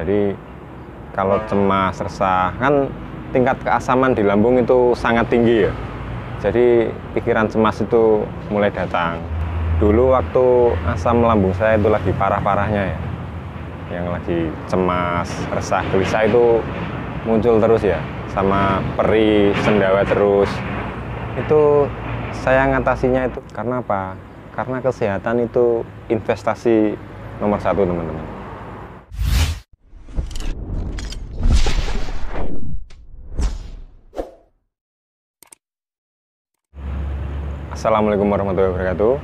Jadi kalau cemas, resah, kan tingkat keasaman di lambung itu sangat tinggi ya. Jadi pikiran cemas itu mulai datang. Dulu waktu asam lambung saya itu lagi parah-parahnya ya, yang lagi cemas, resah, gelisah itu muncul terus ya, sama perih, sendawa terus. Itu saya ngatasinya itu karena apa? Karena kesehatan itu investasi nomor satu, teman-teman. Assalamualaikum warahmatullahi wabarakatuh.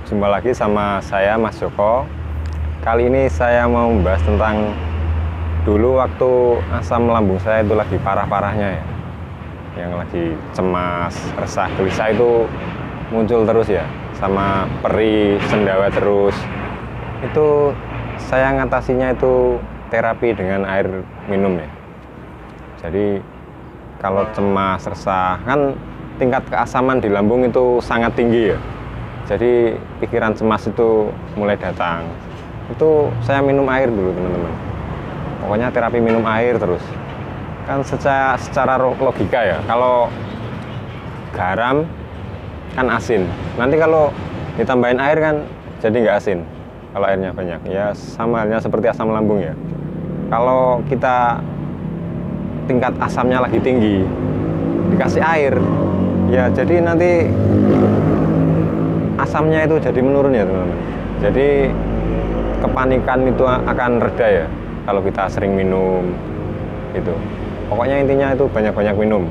Jumpa lagi sama saya, Mas Joko. Kali ini saya mau membahas tentang dulu waktu asam lambung saya itu lagi parah-parahnya ya, yang lagi cemas, resah, gelisah itu muncul terus ya, sama perih, sendawa terus. Itu saya ngatasinya itu terapi dengan air minum ya. Jadi kalau cemas, resah, kan tingkat keasaman di lambung itu sangat tinggi ya. Jadi pikiran cemas itu mulai datang. Itu saya minum air dulu, teman-teman. Pokoknya terapi minum air terus. Kan secara logika ya, kalau garam kan asin. Nanti kalau ditambahin air kan jadi nggak asin. Kalau airnya banyak, ya sama halnya seperti asam lambung ya. Kalau kita tingkat asamnya lagi tinggi, dikasih air, ya jadi nanti asamnya itu jadi menurun ya, teman-teman. Jadi kepanikan itu akan reda ya kalau kita sering minum itu. Pokoknya intinya itu banyak-banyak minum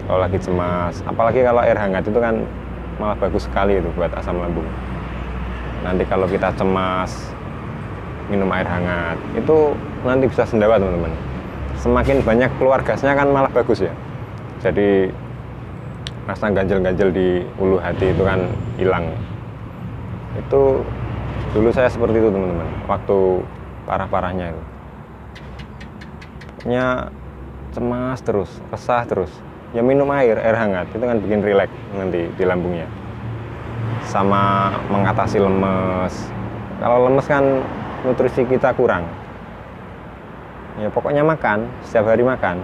kalau lagi cemas. Apalagi kalau air hangat itu kan malah bagus sekali itu buat asam lambung. Nanti kalau kita cemas minum air hangat itu nanti bisa sendawa, teman-teman. Semakin banyak keluar gasnya kan malah bagus ya. Jadi rasa ganjel-ganjel di ulu hati itu kan hilang. Itu dulu saya seperti itu, teman-teman, waktu parah-parahnya itu. Pokoknya cemas terus, resah terus. Ya minum air hangat itu kan bikin rileks nanti di lambungnya. Sama mengatasi lemes. Kalau lemes kan nutrisi kita kurang. Ya pokoknya makan, setiap hari makan.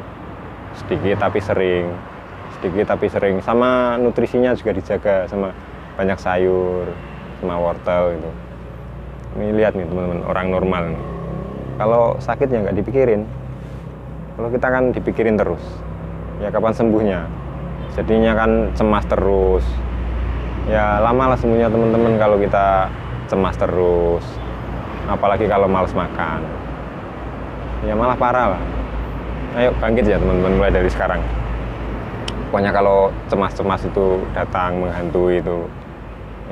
Sedikit tapi sering. Sedikit tapi sering, sama nutrisinya juga dijaga, sama banyak sayur, sama wortel itu. Ini lihat nih, teman-teman, orang normal nih. Kalau sakit ya nggak dipikirin. Kalau kita kan dipikirin terus, ya kapan sembuhnya? Jadinya kan cemas terus. Ya lama lah sembuhnya, teman-teman, kalau kita cemas terus. Apalagi kalau malas makan, ya malah parah lah. Ayo bangkit ya, teman-teman, mulai dari sekarang. Pokoknya kalau cemas-cemas itu datang menghantui itu,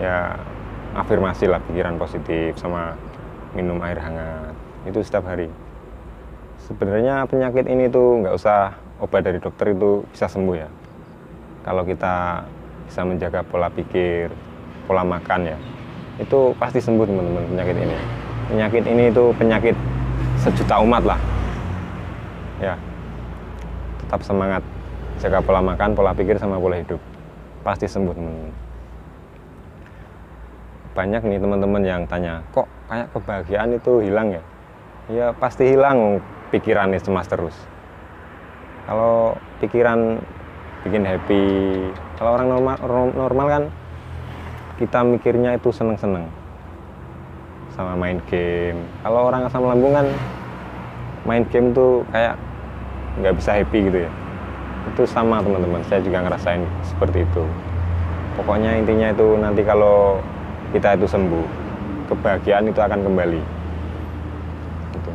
ya afirmasi lah, pikiran positif, sama minum air hangat itu setiap hari. Sebenarnya penyakit ini tuh nggak usah obat dari dokter itu bisa sembuh ya, kalau kita bisa menjaga pola pikir, pola makan ya, itu pasti sembuh, teman-teman. Penyakit ini itu penyakit sejuta umat lah ya. Tetap semangat, jaga pola makan, pola pikir, sama pola hidup, pasti sembuh, teman-teman. Banyak nih teman-teman yang tanya, kok kayak kebahagiaan itu hilang ya? Ya pasti hilang, pikirannya cemas terus. Kalau pikiran bikin happy, kalau orang normal kan kita mikirnya itu seneng-seneng sama main game. Kalau orang asam lambung kan main game tuh kayak nggak bisa happy gitu ya. Itu sama, teman-teman, saya juga ngerasain seperti itu. Pokoknya intinya itu nanti kalau kita itu sembuh, kebahagiaan itu akan kembali gitu.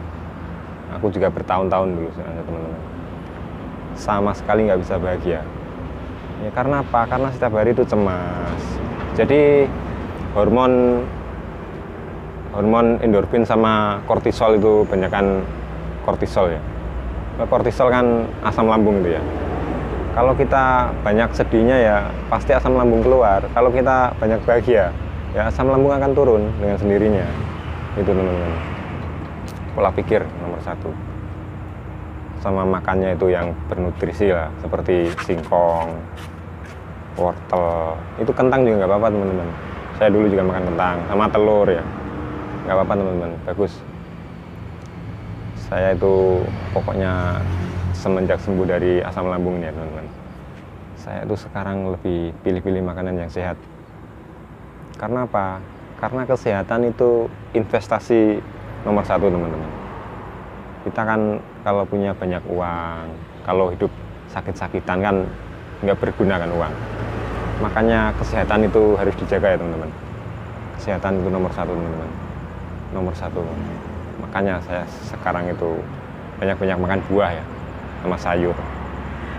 Aku juga bertahun-tahun dulu, teman-teman, sama sekali nggak bisa bahagia ya. Karena apa? Karena setiap hari itu cemas. Jadi hormon endorfin sama kortisol itu banyakkan kortisol ya. Kortisol kan asam lambung itu ya. Kalau kita banyak sedihnya ya pasti asam lambung keluar. Kalau kita banyak bahagia ya asam lambung akan turun dengan sendirinya. Itu, teman-teman. Pola pikir nomor satu. Sama makannya itu yang bernutrisi lah, seperti singkong, wortel. Itu kentang juga nggak apa-apa, teman-teman. Saya dulu juga makan kentang sama telur ya. Nggak apa-apa, teman-teman. Bagus. Saya itu pokoknya semenjak sembuh dari asam lambung ini ya teman-teman, saya itu sekarang lebih pilih-pilih makanan yang sehat. Karena apa? Karena kesehatan itu investasi nomor satu teman-teman. Kita kan kalau punya banyak uang, kalau hidup sakit-sakitan kan nggak berguna kan uang. Makanya kesehatan itu harus dijaga ya teman-teman. Kesehatan itu nomor satu teman-teman, nomor satu. Makanya saya sekarang itu banyak-banyak makan buah ya, sama sayur.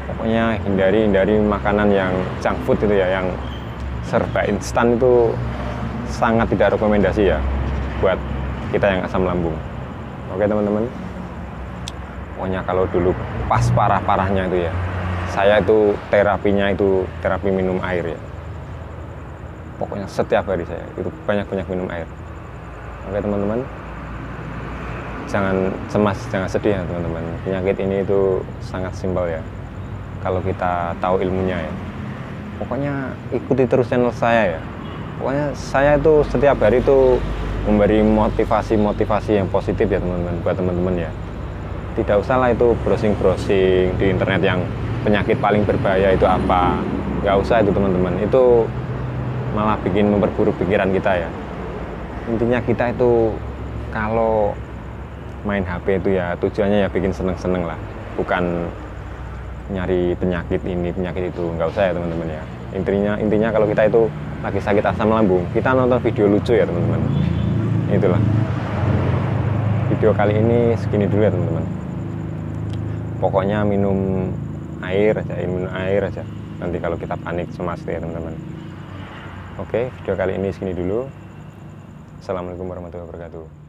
Pokoknya hindari makanan yang junk food itu ya, yang serba instan itu sangat tidak rekomendasi ya buat kita yang asam lambung. Oke teman-teman, pokoknya kalau dulu pas parah-parahnya itu ya, saya itu terapinya itu terapi minum air ya. Pokoknya setiap hari saya itu banyak-banyak minum air. Oke teman-teman, jangan cemas, jangan sedih ya teman-teman. Penyakit ini itu sangat simpel ya, kalau kita tahu ilmunya ya. Pokoknya ikuti terus channel saya ya. Pokoknya saya itu setiap hari itu memberi motivasi yang positif ya teman-teman, buat teman-teman ya. Tidak usahlah itu browsing-browsing di internet yang penyakit paling berbahaya itu apa. Nggak usah itu teman-teman, itu malah bikin memperburuk pikiran kita ya. Intinya kita itu kalau main HP itu ya tujuannya ya bikin seneng-seneng lah, bukan nyari penyakit ini penyakit itu. Nggak usah ya teman-teman ya. Intinya kalau kita itu lagi sakit asam lambung, kita nonton video lucu ya teman-teman. Itulah video kali ini, segini dulu ya teman-teman. Pokoknya minum air aja, nanti kalau kita panik cemas ya teman-teman. Oke, video kali ini segini dulu. Assalamualaikum warahmatullahi wabarakatuh.